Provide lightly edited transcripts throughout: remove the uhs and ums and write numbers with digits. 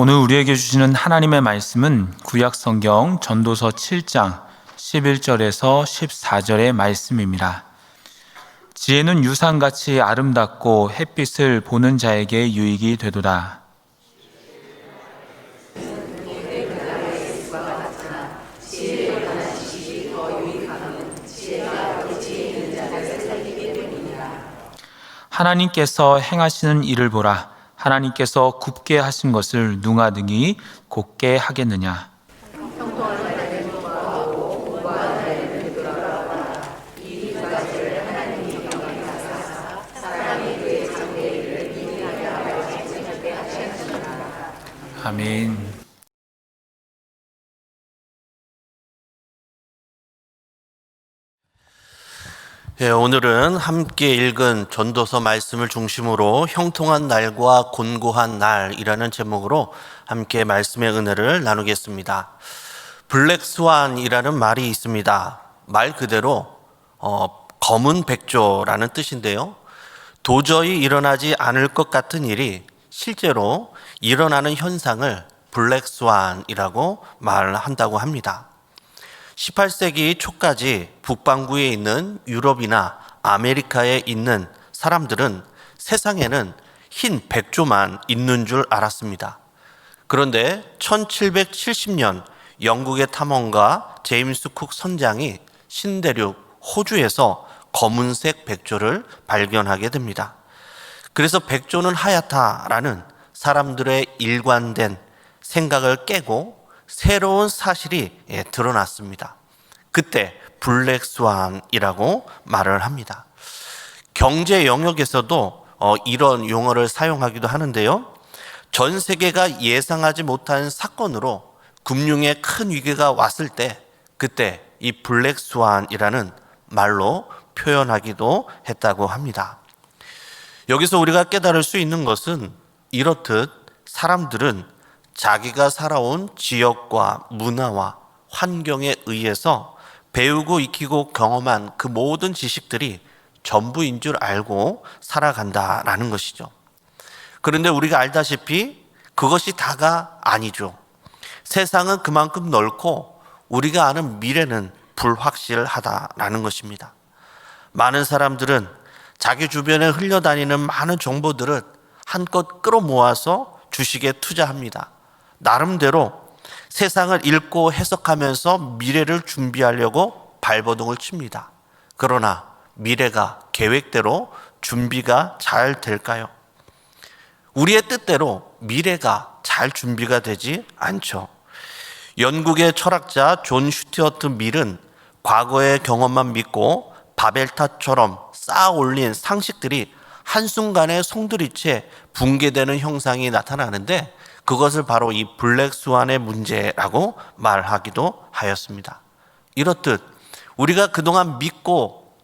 오늘 우리에게 주시는 하나님의 말씀은 구약 성경 전도서 7장 11절에서 14절의 말씀입니다. 지혜는 유산같이 아름답고 햇빛을 보는 자에게 유익이 되도다. 하나님께서 행하시는 일을 보라. 하나님께서 굽게 하신 것을 누가 능히 곧게 하겠느냐. 아멘. 오늘은 함께 읽은 전도서 말씀을 중심으로 형통한 날과 곤고한 날이라는 제목으로 함께 말씀의 은혜를 나누겠습니다. 블랙스완이라는 말이 있습니다. 말 그대로 검은 백조라는 뜻인데요. 도저히 일어나지 않을 것 같은 일이 실제로 일어나는 현상을 블랙스완이라고 말한다고 합니다. 18세기 초까지 북반구에 있는 유럽이나 아메리카에 있는 사람들은 세상에는 흰 백조만 있는 줄 알았습니다. 그런데 1770년 영국의 탐험가 제임스 쿡 선장이 신대륙 호주에서 검은색 백조를 발견하게 됩니다. 그래서 백조는 하얗다라는 사람들의 일관된 생각을 깨고 새로운 사실이 드러났습니다. 그때 블랙스완이라고 말을 합니다. 경제 영역에서도 이런 용어를 사용하기도 하는데요. 전 세계가 예상하지 못한 사건으로 금융에 큰 위기가 왔을 때 그때 이 블랙스완이라는 말로 표현하기도 했다고 합니다. 여기서 우리가 깨달을 수 있는 것은 이렇듯 사람들은 자기가 살아온 지역과 문화와 환경에 의해서 배우고 익히고 경험한 그 모든 지식들이 전부인 줄 알고 살아간다라는 것이죠. 그런데 우리가 알다시피 그것이 다가 아니죠. 세상은 그만큼 넓고 우리가 아는 미래는 불확실하다라는 것입니다. 많은 사람들은 자기 주변에 흘러다니는 많은 정보들을 한껏 끌어모아서 주식에 투자합니다. 나름대로 세상을 읽고 해석하면서 미래를 준비하려고 발버둥을 칩니다. 그러나 미래가 계획대로 준비가 잘 될까요? 우리의 뜻대로 미래가 잘 준비가 되지 않죠. 영국의 철학자 존 슈티어트 밀은 과거의 경험만 믿고 바벨탑처럼 쌓아 올린 상식들이 한순간에 송두리째 붕괴되는 형상이 나타나는데 그것을 바로 이 블랙스완의 문제라고 말하기도 하였습니다. 이렇듯 우리가 그동안 믿고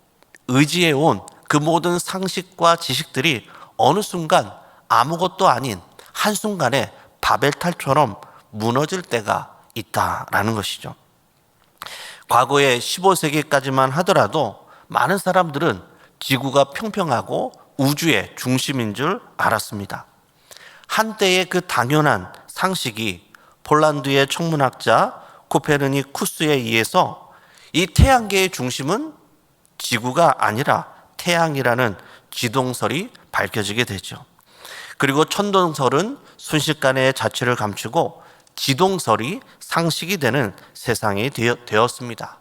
의지해온 그 모든 상식과 지식들이 어느 순간 아무것도 아닌 한순간에 바벨탑처럼 무너질 때가 있다라는 것이죠. 과거에 15세기까지만 하더라도 많은 사람들은 지구가 평평하고 우주의 중심인 줄 알았습니다. 한때의 그 당연한 상식이 폴란드의 천문학자 코페르니쿠스에 의해서 이 태양계의 중심은 지구가 아니라 태양이라는 지동설이 밝혀지게 되죠. 그리고 천동설은 순식간에 자취를 감추고 지동설이 상식이 되는 세상이 되었습니다.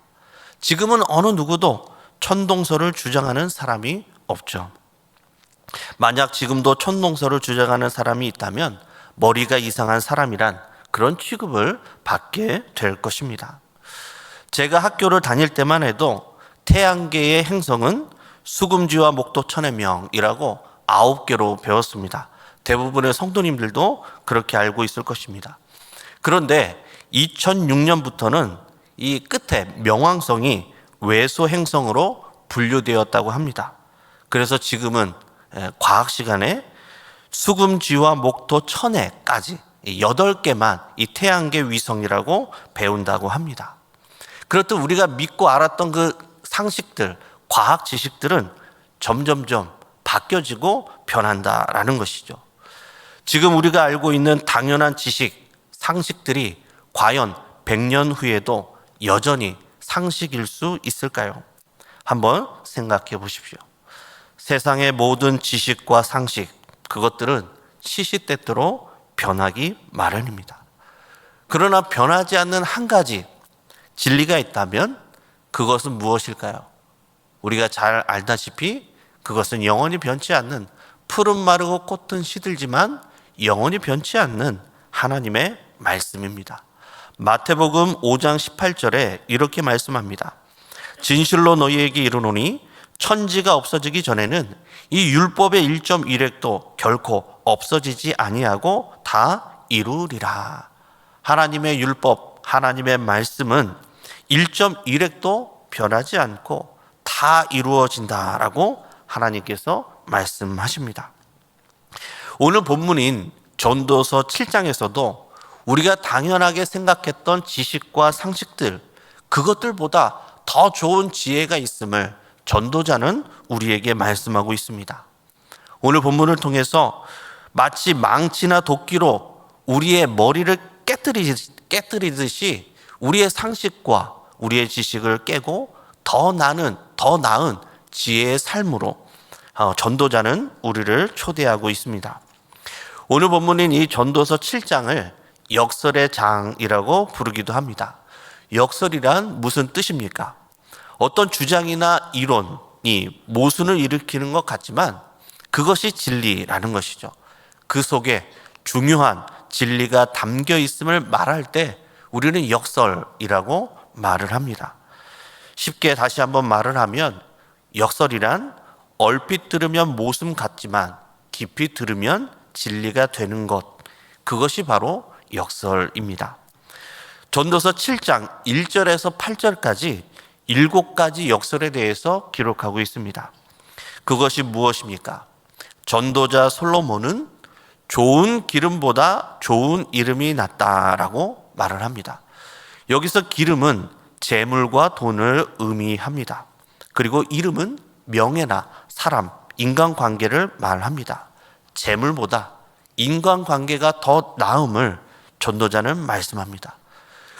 지금은 어느 누구도 천동설을 주장하는 사람이 없죠. 만약 지금도 천동설을 주장하는 사람이 있다면 머리가 이상한 사람이란 그런 취급을 받게 될 것입니다. 제가 학교를 다닐 때만 해도 태양계의 행성은 수금지와 목도 천의 명이라고 9개로 배웠습니다. 대부분의 성도님들도 그렇게 알고 있을 것입니다. 그런데 2006년부터는 이 끝에 명왕성이 외소 행성으로 분류되었다고 합니다. 그래서 지금은 과학 시간에 수금지와 목토 천해까지 8개만 이 태양계 위성이라고 배운다고 합니다. 그렇듯 우리가 믿고 알았던 그 상식들, 과학 지식들은 점점점 바뀌어지고 변한다라는 것이죠. 지금 우리가 알고 있는 당연한 지식, 상식들이 과연 100년 후에도 여전히 상식일 수 있을까요? 한번 생각해 보십시오. 세상의 모든 지식과 상식, 그것들은 시시때때로 변하기 마련입니다. 그러나 변하지 않는 한 가지 진리가 있다면 그것은 무엇일까요? 우리가 잘 알다시피 그것은 영원히 변치 않는, 푸른 마르고 꽃은 시들지만 영원히 변치 않는 하나님의 말씀입니다. 마태복음 5장 18절에 이렇게 말씀합니다. 진실로 너희에게 이르노니 천지가 없어지기 전에는 이 율법의 1.1획도 결코 없어지지 아니하고 다 이루리라. 하나님의 율법, 하나님의 말씀은 1.1획도 변하지 않고 다 이루어진다라고 하나님께서 말씀하십니다. 오늘 본문인 전도서 7장에서도 우리가 당연하게 생각했던 지식과 상식들, 그것들보다 더 좋은 지혜가 있음을 전도자는 우리에게 말씀하고 있습니다. 오늘 본문을 통해서 마치 망치나 도끼로 우리의 머리를 깨뜨리듯이 우리의 상식과 우리의 지식을 깨고 더 나은 지혜의 삶으로 전도자는 우리를 초대하고 있습니다. 오늘 본문인 이 전도서 7장을 역설의 장이라고 부르기도 합니다. 역설이란 무슨 뜻입니까? 어떤 주장이나 이론이 모순을 일으키는 것 같지만 그것이 진리라는 것이죠. 그 속에 중요한 진리가 담겨 있음을 말할 때 우리는 역설이라고 말을 합니다. 쉽게 다시 한번 말을 하면 역설이란 얼핏 들으면 모순 같지만 깊이 들으면 진리가 되는 것, 그것이 바로 역설입니다. 전도서 7장 1절에서 8절까지 7가지 역설에 대해서 기록하고 있습니다. 그것이 무엇입니까? 전도자 솔로몬은 좋은 기름보다 좋은 이름이 낫다라고 말을 합니다. 여기서 기름은 재물과 돈을 의미합니다. 그리고 이름은 명예나 사람, 인간관계를 말합니다. 재물보다 인간관계가 더 나음을 전도자는 말씀합니다.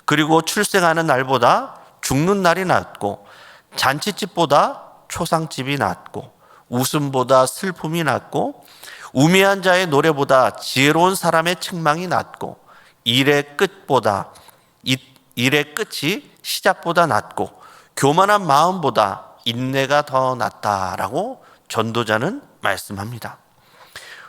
그리고 출생하는 날보다 죽는 날이 낫고, 잔치집보다 초상집이 낫고, 웃음보다 슬픔이 낫고, 우매한 자의 노래보다 지혜로운 사람의 책망이 낫고, 일의 끝이 시작보다 낫고, 교만한 마음보다 인내가 더 낫다라고 전도자는 말씀합니다.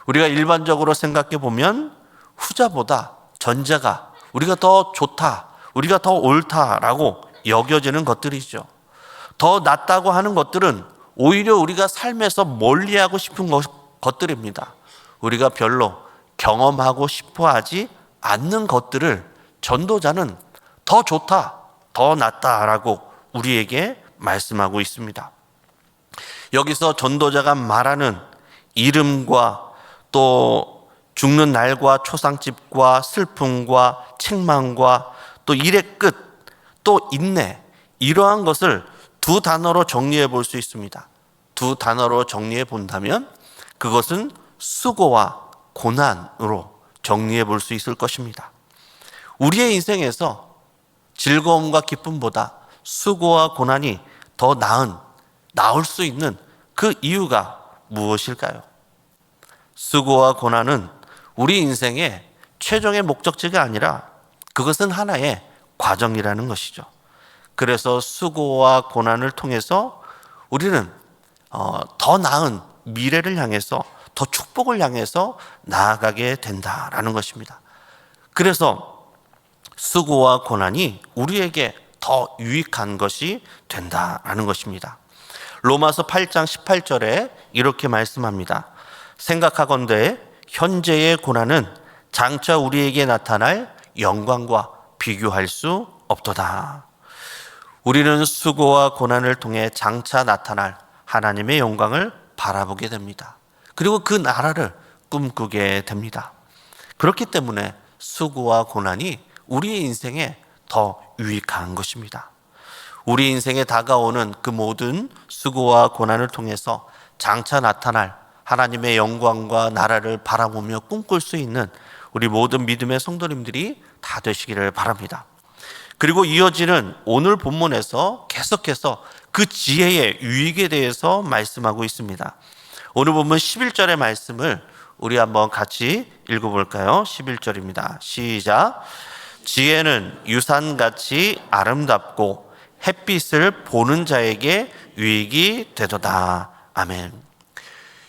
우리가 일반적으로 생각해 보면 후자보다 전자가 우리가 더 좋다, 우리가 더 옳다라고 여겨지는 것들이죠. 더 낫다고 하는 것들은 오히려 우리가 삶에서 멀리하고 싶은 것들입니다. 우리가 별로 경험하고 싶어 하지 않는 것들을 전도자는 더 좋다, 더 낫다라고 우리에게 말씀하고 있습니다. 여기서 전도자가 말하는 이름과 또 죽는 날과 초상집과 슬픔과 책망과 또 일의 끝, 또 인내, 이러한 것을 두 단어로 정리해 볼 수 있습니다. 두 단어로 정리해 본다면 그것은 수고와 고난으로 정리해 볼 수 있을 것입니다. 우리의 인생에서 즐거움과 기쁨보다 수고와 고난이 더 나을 수 있는 그 이유가 무엇일까요? 수고와 고난은 우리 인생의 최종의 목적지가 아니라 그것은 하나의 과정이라는 것이죠. 그래서 수고와 고난을 통해서 우리는 더 나은 미래를 향해서, 더 축복을 향해서 나아가게 된다라는 것입니다. 그래서 수고와 고난이 우리에게 더 유익한 것이 된다라는 것입니다. 로마서 8장 18절에 이렇게 말씀합니다. 생각하건대 현재의 고난은 장차 우리에게 나타날 영광과 비교할 수 없도다. 우리는 수고와 고난을 통해 장차 나타날 하나님의 영광을 바라보게 됩니다. 그리고 그 나라를 꿈꾸게 됩니다. 그렇기 때문에 수고와 고난이 우리의 인생에 더 유익한 것입니다. 우리 인생에 다가오는 그 모든 수고와 고난을 통해서 장차 나타날 하나님의 영광과 나라를 바라보며 꿈꿀 수 있는 우리 모든 믿음의 성도님들이 다 되시기를 바랍니다. 그리고 이어지는 오늘 본문에서 계속해서 그 지혜의 유익에 대해서 말씀하고 있습니다. 오늘 본문 11절의 말씀을 우리 한번 같이 읽어볼까요? 11절입니다. 시작. 지혜는 유산같이 아름답고 햇빛을 보는 자에게 유익이 되도다. 아멘.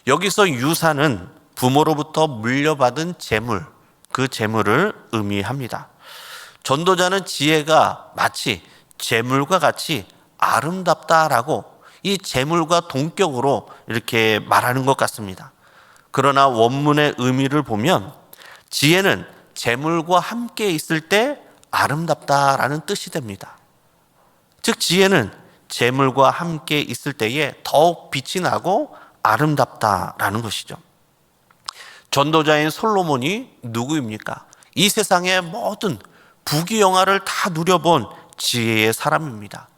여기서 유산은 부모로부터 물려받은 재물, 그 재물을 의미합니다. 전도자는 지혜가 마치 재물과 같이 아름답다라고 이 재물과 동격으로 이렇게 말하는 것 같습니다. 그러나 원문의 의미를 보면 지혜는 재물과 함께 있을 때 아름답다라는 뜻이 됩니다. 즉 지혜는 재물과 함께 있을 때에 더욱 빛이 나고 아름답다라는 것이죠. 전도자인 솔로몬이 누구입니까? 이 세상의 모든 부귀영화를 다 누려본 지혜의 사람입니다.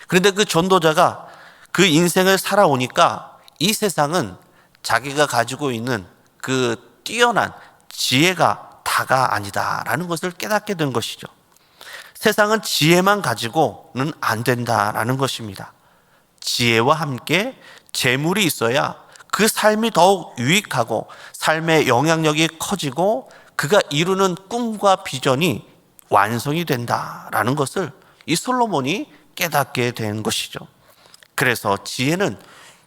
그런데 그 전도자가 그 인생을 살아오니까 이 세상은 자기가 가지고 있는 그 뛰어난 지혜가 다가 아니다라는 것을 깨닫게 된 것이죠. 세상은 지혜만 가지고는 안 된다라는 것입니다. 지혜와 함께 재물이 있어야 그 삶이 더욱 유익하고 삶의 영향력이 커지고 그가 이루는 꿈과 비전이 완성이 된다라는 것을 이 솔로몬이 깨닫게 된 것이죠. 그래서 지혜는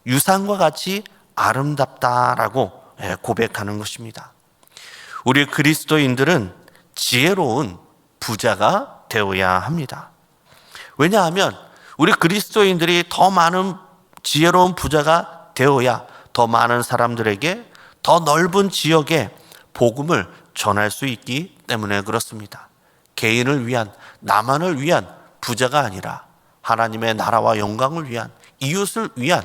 유산과 같이 아름답다라고 고백하는 것입니다. 우리 그리스도인들은 지혜로운 부자가 되어야 합니다. 왜냐하면 우리 그리스도인들이 더 많은 지혜로운 부자가 되어야 더 많은 사람들에게 더 넓은 지역에 복음을 전할 수 있기 때문에 그렇습니다. 개인을 위한, 나만을 위한 부자가 아니라 하나님의 나라와 영광을 위한, 이웃을 위한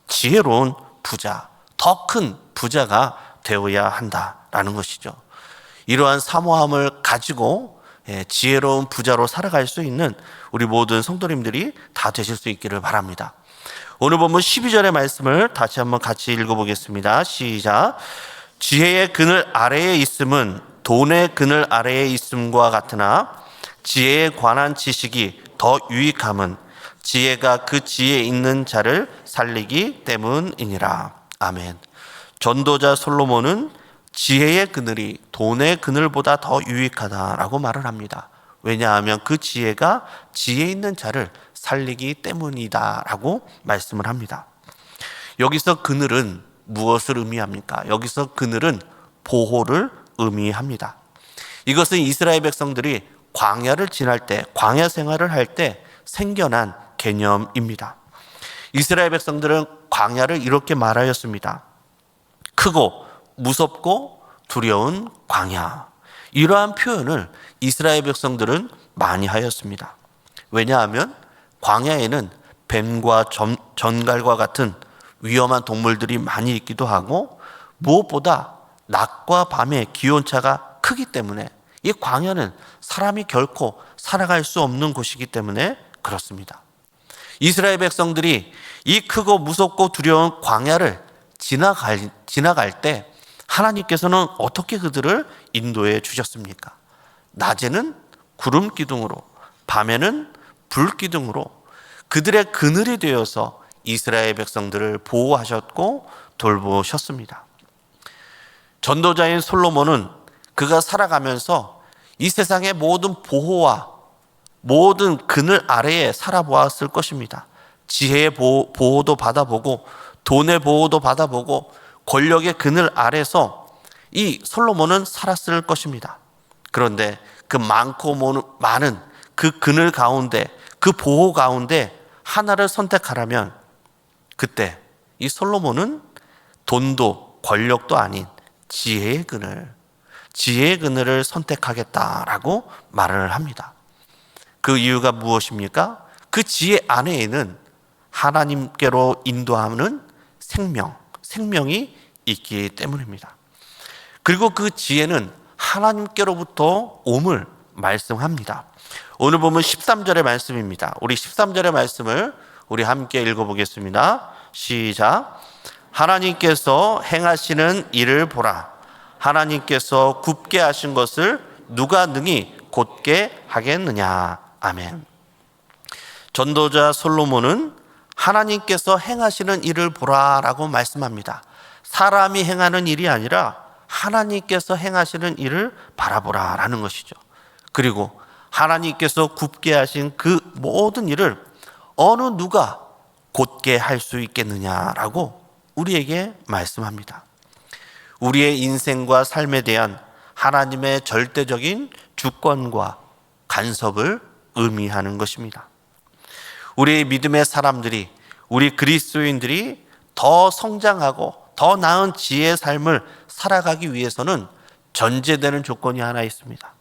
지혜로운 부자, 더 큰 부자가 되어야 한다라는 것이죠. 이러한 사모함을 가지고 지혜로운 부자로 살아갈 수 있는 우리 모든 성도님들이 다 되실 수 있기를 바랍니다. 오늘 본문 12절의 말씀을 다시 한번 같이 읽어보겠습니다. 시작. 지혜의 그늘 아래에 있음은 돈의 그늘 아래에 있음과 같으나 지혜에 관한 지식이 더 유익함은 지혜가 그 지혜에 있는 자를 살리기 때문이니라. 아멘. 전도자 솔로몬은 지혜의 그늘이 돈의 그늘보다 더 유익하다라고 말을 합니다. 왜냐하면 그 지혜가 지혜 있는 자를 살리기 때문이다라고 말씀을 합니다. 여기서 그늘은 무엇을 의미합니까? 여기서 그늘은 보호를 의미합니다. 이것은 이스라엘 백성들이 광야를 지날 때, 광야 생활을 할 때 생겨난 개념입니다. 이스라엘 백성들은 광야를 이렇게 말하였습니다. 크고 무섭고 두려운 광야. 이러한 표현을 이스라엘 백성들은 많이 하였습니다. 왜냐하면 광야에는 뱀과 전갈과 같은 위험한 동물들이 많이 있기도 하고 무엇보다 낮과 밤의 기온차가 크기 때문에 이 광야는 사람이 결코 살아갈 수 없는 곳이기 때문에 그렇습니다. 이스라엘 백성들이 이 크고 무섭고 두려운 광야를 지나갈 때 하나님께서는 어떻게 그들을 인도해 주셨습니까? 낮에는 구름 기둥으로, 밤에는 불 기둥으로 그들의 그늘이 되어서 이스라엘 백성들을 보호하셨고 돌보셨습니다. 전도자인 솔로몬은 그가 살아가면서 이 세상의 모든 보호와 모든 그늘 아래에 살아보았을 것입니다. 지혜의 보호도 받아보고 돈의 보호도 받아보고 권력의 그늘 아래서 이 솔로몬은 살았을 것입니다. 그런데 그 많고 많은 그 그늘 가운데, 그 보호 가운데 하나를 선택하라면 그때 이 솔로몬은 돈도 권력도 아닌 지혜의 그늘을 선택하겠다라고 말을 합니다. 그 이유가 무엇입니까? 그 지혜 안에는 하나님께로 인도하는 생명이 있기 때문입니다. 그리고 그 지혜는 하나님께로부터 옴을 말씀합니다. 오늘 보면 13절의 말씀입니다. 우리 13절의 말씀을 우리 함께 읽어보겠습니다. 시작. 하나님께서 행하시는 일을 보라. 하나님께서 굽게 하신 것을 누가 능히 곧게 하겠느냐. 아멘. 전도자 솔로몬은 하나님께서 행하시는 일을 보라라고 말씀합니다. 사람이 행하는 일이 아니라 하나님께서 행하시는 일을 바라보라라는 것이죠. 그리고 하나님께서 굽게 하신 그 모든 일을 어느 누가 곧게 할 수 있겠느냐라고 우리에게 말씀합니다. 우리의 인생과 삶에 대한 하나님의 절대적인 주권과 간섭을 의미하는 것입니다. 우리 믿음의 사람들이, 우리 그리스도인들이 더 성장하고 더 나은 지혜의 삶을 살아가기 위해서는 전제되는 조건이 하나 있습니다.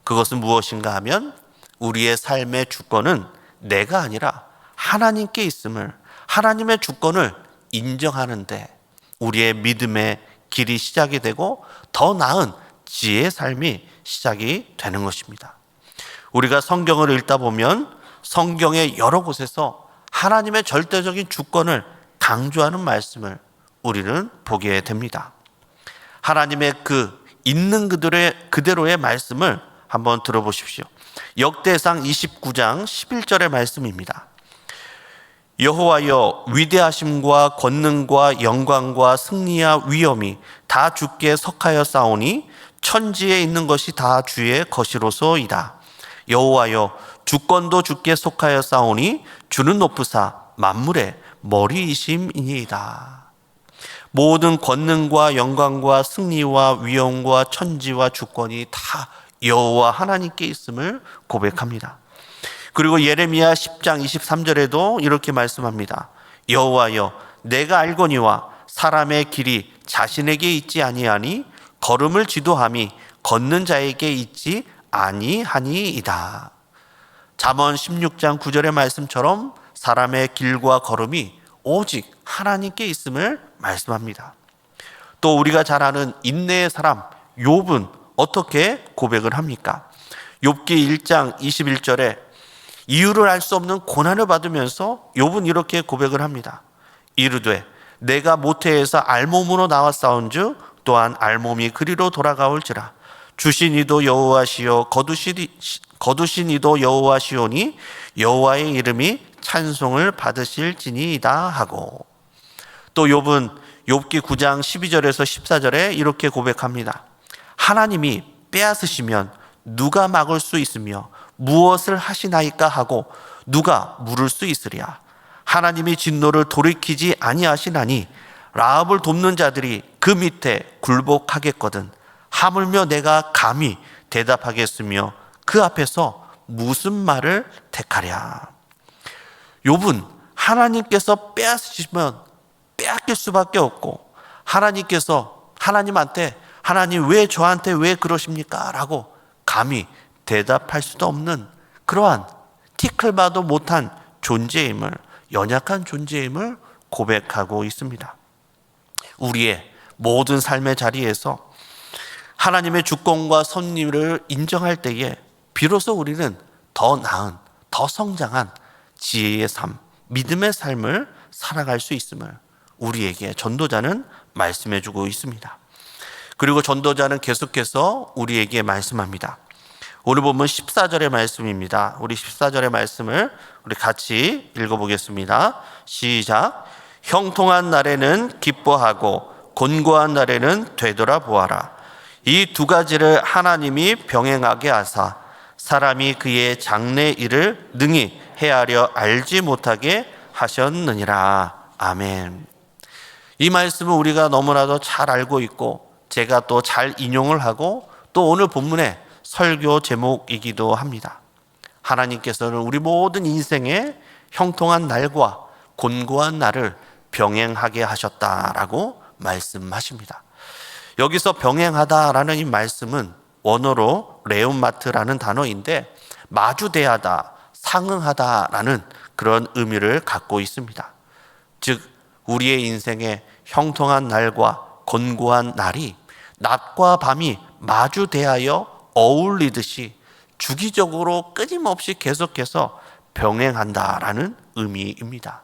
그것은 무엇인가 하면 우리의 삶의 주권은 내가 아니라 하나님께 있음을, 하나님의 주권을 인정하는데 우리의 믿음의 길이 시작이 되고 더 나은 지혜의 삶이 시작이 되는 것입니다. 우리가 성경을 읽다 보면 성경의 여러 곳에서 하나님의 절대적인 주권을 강조하는 말씀을 우리는 보게 됩니다. 하나님의 그 있는 그대로의 말씀을 한번 들어보십시오. 역대상 29장 11절의 말씀입니다. 여호와여, 위대하심과 권능과 영광과 승리와 위엄이 다 주께 속하여 싸우니 천지에 있는 것이 다 주의 것이로소이다. 여호와여, 주권도 주께 속하여 싸우니 주는 높으사 만물의 머리이심이니이다. 모든 권능과 영광과 승리와 위엄과 천지와 주권이 다 여호와 하나님께 있음을 고백합니다. 그리고 예레미야 10장 23절에도 이렇게 말씀합니다. 여호와여, 내가 알거니와 사람의 길이 자신에게 있지 아니하니 걸음을 지도함이 걷는 자에게 있지 아니하니이다. 잠언 16장 9절의 말씀처럼 사람의 길과 걸음이 오직 하나님께 있음을 말씀합니다. 또 우리가 잘 아는 인내의 사람 욥은 어떻게 고백을 합니까? 욥기 1장 21절에 이유를 알 수 없는 고난을 받으면서 욥은 이렇게 고백을 합니다. 이르되 내가 모태에서 알몸으로 나왔사온즉 또한 알몸이 그리로 돌아가올지라. 주신 이도 여호와시요 거두신 이도 여호와시오니 여호와의 이름이 찬송을 받으실지니이다 하고, 또 욥은 욥기 9장 12절에서 14절에 이렇게 고백합니다. 하나님이 빼앗으시면 누가 막을 수 있으며 무엇을 하시나이까 하고 누가 물을 수 있으랴. 하나님이 진노를 돌이키지 아니하시나니 라합을 돕는 자들이 그 밑에 굴복하겠거든. 하물며 내가 감히 대답하겠으며 그 앞에서 무슨 말을 택하랴. 욥은 하나님께서 빼앗으시면 빼앗길 수밖에 없고, 하나님한테 하나님 왜 저한테 왜 그러십니까? 라고 감히 대답할 수도 없는 그러한 티끌마도 못한 존재임을, 연약한 존재임을 고백하고 있습니다. 우리의 모든 삶의 자리에서 하나님의 주권과 섭리를 인정할 때에 비로소 우리는 더 나은, 더 성장한 지혜의 삶, 믿음의 삶을 살아갈 수 있음을 우리에게 전도자는 말씀해 주고 있습니다. 그리고 전도자는 계속해서 우리에게 말씀합니다. 오늘 보면 14절의 말씀입니다. 우리 14절의 말씀을 우리 같이 읽어보겠습니다. 시작. 형통한 날에는 기뻐하고 곤고한 날에는 되돌아보아라. 이 두 가지를 하나님이 병행하게 하사 사람이 그의 장래 일을 능히 헤아려 알지 못하게 하셨느니라. 아멘. 이 말씀은 우리가 너무나도 잘 알고 있고 제가 또 잘 인용을 하고 또 오늘 본문의 설교 제목이기도 합니다. 하나님께서는 우리 모든 인생의 형통한 날과 곤고한 날을 병행하게 하셨다라고 말씀하십니다. 여기서 병행하다라는 이 말씀은 원어로 레온마트라는 단어인데 마주대하다, 상응하다라는 그런 의미를 갖고 있습니다. 즉 우리의 인생의 형통한 날과 곤고한 날이 낮과 밤이 마주대하여 어울리듯이 주기적으로 끊임없이 계속해서 병행한다라는 의미입니다.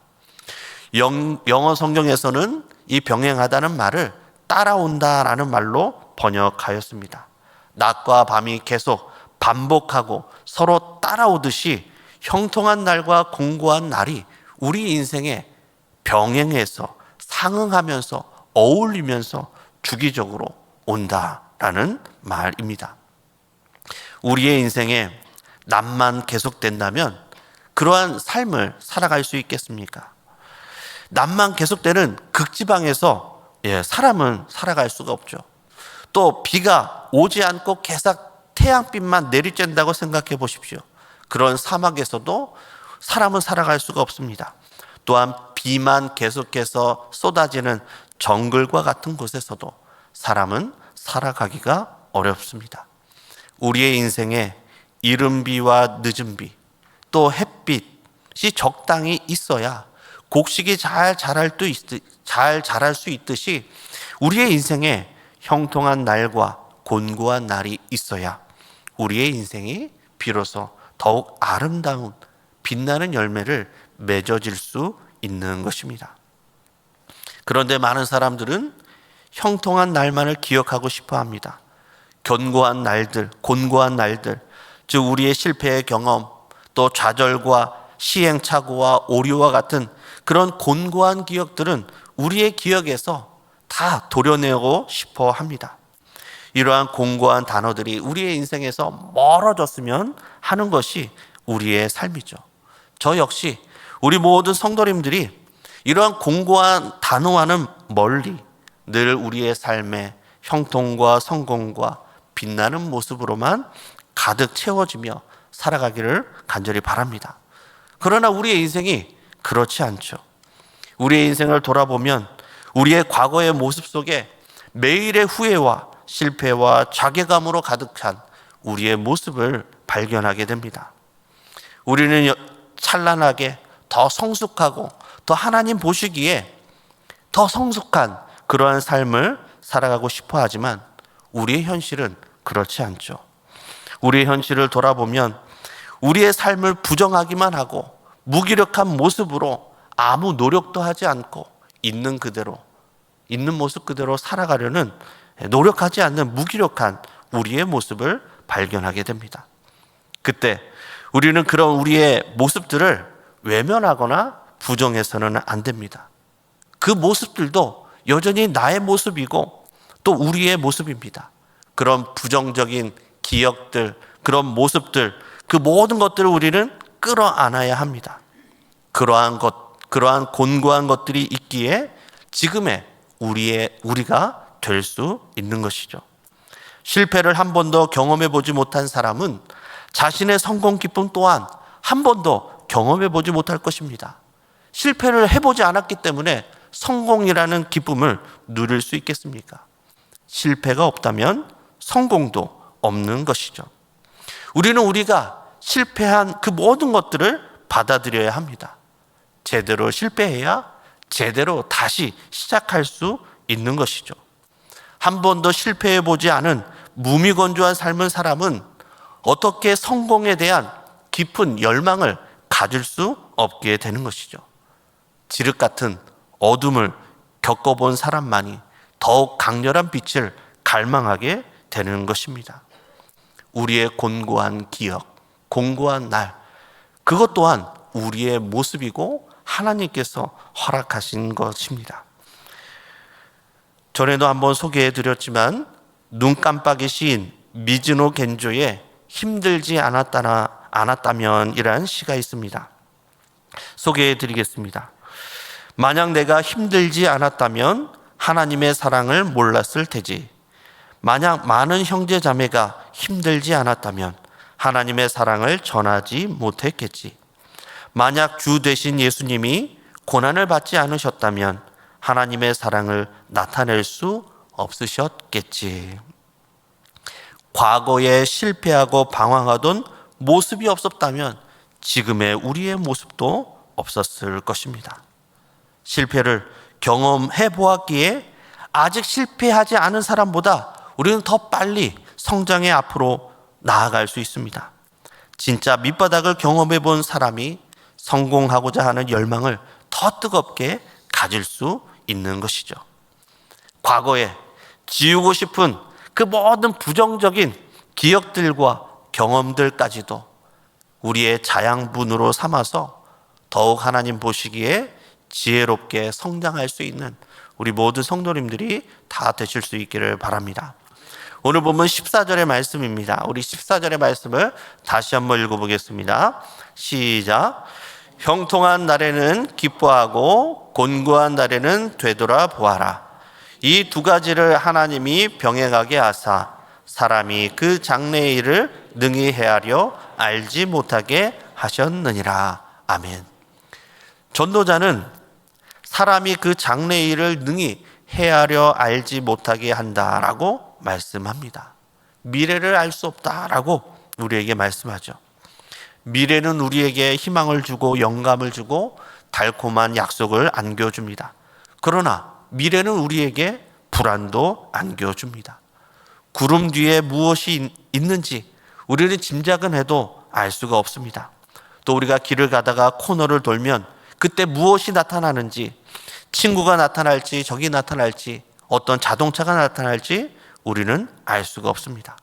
영어 성경에서는 이 병행하다는 말을 따라온다라는 말로 번역하였습니다. 낮과 밤이 계속 반복하고 서로 따라오듯이 형통한 날과 공고한 날이 우리 인생에 병행해서 상응하면서 어울리면서 주기적으로 온다라는 말입니다. 우리의 인생에 낮만 계속된다면 그러한 삶을 살아갈 수 있겠습니까? 낮만 계속되는 극지방에서 사람은 살아갈 수가 없죠. 또 비가 오지 않고 계속 태양빛만 내리쬐는다고 생각해 보십시오. 그런 사막에서도 사람은 살아갈 수가 없습니다. 또한 비만 계속해서 쏟아지는 정글과 같은 곳에서도 사람은 살아가기가 어렵습니다. 우리의 인생에 이른 비와 늦은 비, 또 햇빛이 적당히 있어야 곡식이 잘 자랄 수 있듯이 우리의 인생에 형통한 날과 곤고한 날이 있어야 우리의 인생이 비로소 더욱 아름다운 빛나는 열매를 맺어질 수 있는 것입니다. 그런데 많은 사람들은 형통한 날만을 기억하고 싶어 합니다. 곤고한 날들, 즉 우리의 실패의 경험, 또 좌절과 시행착오와 오류와 같은 그런 곤고한 기억들은 우리의 기억에서 다 도려내고 싶어 합니다. 이러한 공고한 단어들이 우리의 인생에서 멀어졌으면 하는 것이 우리의 삶이죠. 저 역시 우리 모든 성도님들이 이러한 공고한 단어와는 멀리 늘 우리의 삶에 형통과 성공과 빛나는 모습으로만 가득 채워지며 살아가기를 간절히 바랍니다. 그러나 우리의 인생이 그렇지 않죠. 우리의 인생을 돌아보면 우리의 과거의 모습 속에 매일의 후회와 실패와 자괴감으로 가득한 우리의 모습을 발견하게 됩니다. 우리는 찬란하게 더 성숙하고 더 하나님 보시기에 더 성숙한 그러한 삶을 살아가고 싶어 하지만 우리의 현실은 그렇지 않죠. 우리의 현실을 돌아보면 우리의 삶을 부정하기만 하고 무기력한 모습으로 아무 노력도 하지 않고 있는 모습 그대로 살아가려는 노력하지 않는 무기력한 우리의 모습을 발견하게 됩니다. 그때 우리는 그런 우리의 모습들을 외면하거나 부정해서는 안 됩니다. 그 모습들도 여전히 나의 모습이고 또 우리의 모습입니다. 그런 부정적인 기억들, 그런 모습들, 그 모든 것들을 우리는 끌어안아야 합니다. 그러한 곤고한 것들이 있기에 지금의 우리가 될 수 있는 것이죠. 실패를 한 번도 경험해 보지 못한 사람은 자신의 성공 기쁨 또한 한 번도 경험해 보지 못할 것입니다. 실패를 해보지 않았기 때문에 성공이라는 기쁨을 누릴 수 있겠습니까? 실패가 없다면 성공도 없는 것이죠. 우리는 우리가 실패한 그 모든 것들을 받아들여야 합니다. 제대로 실패해야 제대로 다시 시작할 수 있는 것이죠. 한 번도 실패해보지 않은 무미건조한 삶을 사람은 어떻게 성공에 대한 깊은 열망을 가질 수 없게 되는 것이죠. 지륵 같은 어둠을 겪어본 사람만이 더욱 강렬한 빛을 갈망하게 되는 것입니다. 우리의 곤고한 기억, 곤고한 날, 그것 또한 우리의 모습이고 하나님께서 허락하신 것입니다. 전에도 한번 소개해 드렸지만 눈깜빡이 시인 미즈노 겐조의 힘들지 않았다면 이라는 시가 있습니다. 소개해 드리겠습니다. 만약 내가 힘들지 않았다면 하나님의 사랑을 몰랐을 테지. 만약 많은 형제 자매가 힘들지 않았다면 하나님의 사랑을 전하지 못했겠지. 만약 주 되신 예수님이 고난을 받지 않으셨다면 하나님의 사랑을 나타낼 수 없으셨겠지. 과거에 실패하고 방황하던 모습이 없었다면 지금의 우리의 모습도 없었을 것입니다. 실패를 경험해 보았기에 아직 실패하지 않은 사람보다 우리는 더 빨리 성장의 앞으로 나아갈 수 있습니다. 진짜 밑바닥을 경험해 본 사람이 성공하고자 하는 열망을 더 뜨겁게 가질 수 있는 것이죠. 과거에 지우고 싶은 그 모든 부정적인 기억들과 경험들까지도 우리의 자양분으로 삼아서 더욱 하나님 보시기에 지혜롭게 성장할 수 있는 우리 모든 성도님들이 다 되실 수 있기를 바랍니다. 오늘 보면 14절의 말씀입니다. 우리 14절의 말씀을 다시 한번 읽어보겠습니다. 시작. 형통한 날에는 기뻐하고 곤고한 날에는 되돌아 보아라. 이 두 가지를 하나님이 병행하게 하사 사람이 그 장래의 일을 능히 헤아려 알지 못하게 하셨느니라. 아멘. 전도자는 사람이 그 장래의 일을 능히 헤아려 알지 못하게 한다라고 말씀합니다. 미래를 알 수 없다라고 우리에게 말씀하죠. 미래는 우리에게 희망을 주고 영감을 주고 달콤한 약속을 안겨줍니다. 그러나 미래는 우리에게 불안도 안겨줍니다. 구름 뒤에 무엇이 있는지 우리는 짐작은 해도 알 수가 없습니다. 또 우리가 길을 가다가 코너를 돌면 그때 무엇이 나타나는지, 친구가 나타날지 적이 나타날지 어떤 자동차가 나타날지 우리는 알 수가 없습니다.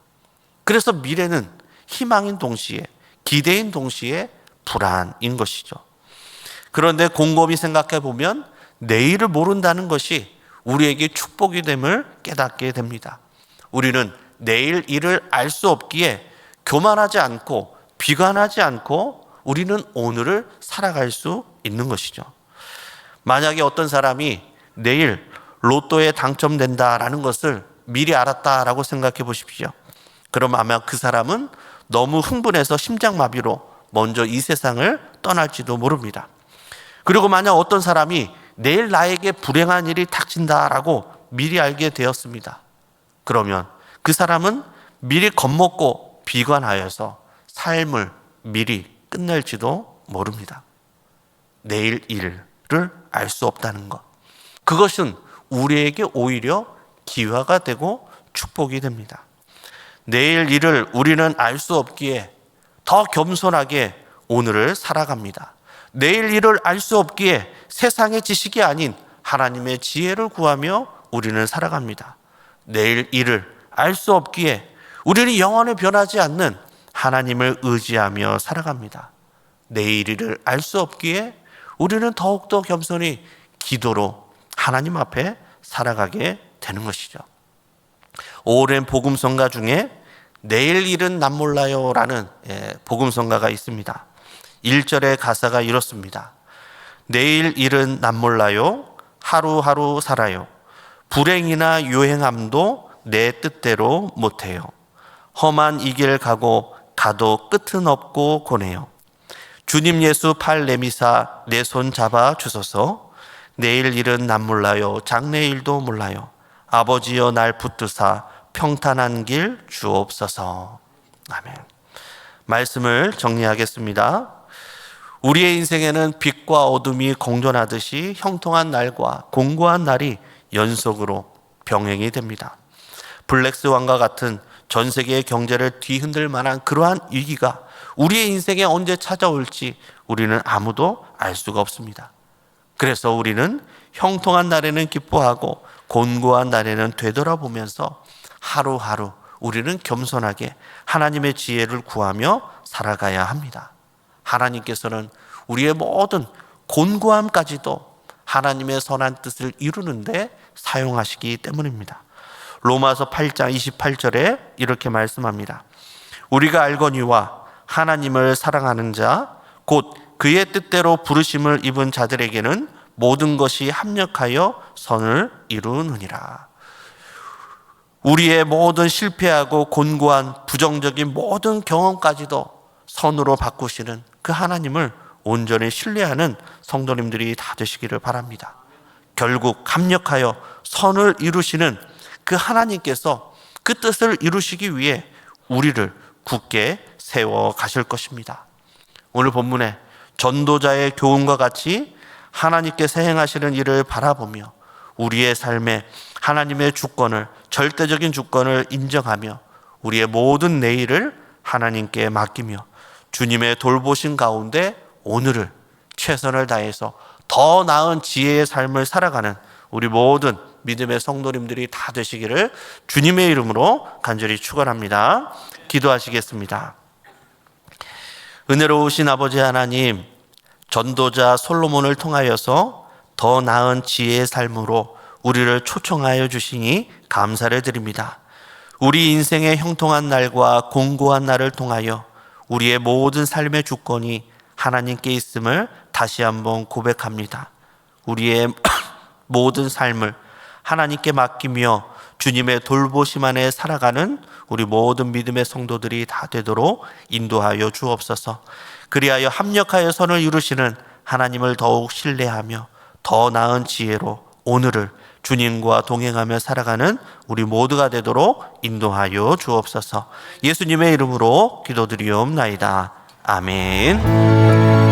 그래서 미래는 희망인 동시에 기대인 동시에 불안인 것이죠. 그런데 곰곰이 생각해 보면 내일을 모른다는 것이 우리에게 축복이 됨을 깨닫게 됩니다. 우리는 내일 일을 알 수 없기에 교만하지 않고 비관하지 않고 우리는 오늘을 살아갈 수 있는 것이죠. 만약에 어떤 사람이 내일 로또에 당첨된다라는 것을 미리 알았다라고 생각해 보십시오. 그럼 아마 그 사람은 너무 흥분해서 심장마비로 먼저 이 세상을 떠날지도 모릅니다. 그리고 만약 어떤 사람이 내일 나에게 불행한 일이 닥친다라고 미리 알게 되었습니다. 그러면 그 사람은 미리 겁먹고 비관하여서 삶을 미리 끝낼지도 모릅니다. 내일 일을 알 수 없다는 것, 그것은 우리에게 오히려 기회가 되고 축복이 됩니다. 내일 일을 우리는 알 수 없기에 더 겸손하게 오늘을 살아갑니다. 내일 일을 알 수 없기에 세상의 지식이 아닌 하나님의 지혜를 구하며 우리는 살아갑니다. 내일 일을 알 수 없기에 우리는 영원히 변하지 않는 하나님을 의지하며 살아갑니다. 내일 일을 알 수 없기에 우리는 더욱더 겸손히 기도로 하나님 앞에 살아가게 되는 것이죠. 오랜 복음성가 중에 내일 일은 남 몰라요 라는 복음성가가 있습니다. 1절의 가사가 이렇습니다. 내일 일은 남 몰라요. 하루하루 살아요. 불행이나 유행함도 내 뜻대로 못해요. 험한 이 길 가도 끝은 없고 고네요. 주님 예수 팔 내미사 내 손 잡아 주소서. 내일 일은 남 몰라요. 장래일도 몰라요. 아버지여 날 붙드사 평탄한 길 주옵소서. 아멘. 말씀을 정리하겠습니다. 우리의 인생에는 빛과 어둠이 공존하듯이 형통한 날과 공고한 날이 연속으로 병행이 됩니다. 블랙스완과 같은 전 세계의 경제를 뒤흔들 만한 그러한 위기가 우리의 인생에 언제 찾아올지 우리는 아무도 알 수가 없습니다. 그래서 우리는 형통한 날에는 기뻐하고 곤고한 날에는 되돌아보면서 하루하루 우리는 겸손하게 하나님의 지혜를 구하며 살아가야 합니다. 하나님께서는 우리의 모든 곤고함까지도 하나님의 선한 뜻을 이루는데 사용하시기 때문입니다. 로마서 8장 28절에 이렇게 말씀합니다. 우리가 알거니와 하나님을 사랑하는 자 곧 그의 뜻대로 부르심을 입은 자들에게는 모든 것이 합력하여 선을 이루느니라. 우리의 모든 실패하고 곤고한 부정적인 모든 경험까지도 선으로 바꾸시는 그 하나님을 온전히 신뢰하는 성도님들이 다 되시기를 바랍니다. 결국 합력하여 선을 이루시는 그 하나님께서 그 뜻을 이루시기 위해 우리를 굳게 세워 가실 것입니다. 오늘 본문에 전도자의 교훈과 같이 하나님께서 행하시는 일을 바라보며 우리의 삶에 하나님의 주권을, 절대적인 주권을 인정하며 우리의 모든 내일을 하나님께 맡기며 주님의 돌보신 가운데 오늘을 최선을 다해서 더 나은 지혜의 삶을 살아가는 우리 모든 믿음의 성도님들이 다 되시기를 주님의 이름으로 간절히 축원합니다. 기도하시겠습니다. 은혜로우신 아버지 하나님, 전도자 솔로몬을 통하여서 더 나은 지혜의 삶으로 우리를 초청하여 주시니 감사를 드립니다. 우리 인생의 형통한 날과 공고한 날을 통하여 우리의 모든 삶의 주권이 하나님께 있음을 다시 한번 고백합니다. 우리의 모든 삶을 하나님께 맡기며 주님의 돌보심 안에 살아가는 우리 모든 믿음의 성도들이 다 되도록 인도하여 주옵소서. 그리하여 합력하여 선을 이루시는 하나님을 더욱 신뢰하며 더 나은 지혜로 오늘을 주님과 동행하며 살아가는 우리 모두가 되도록 인도하여 주옵소서. 예수님의 이름으로 기도드리옵나이다. 아멘.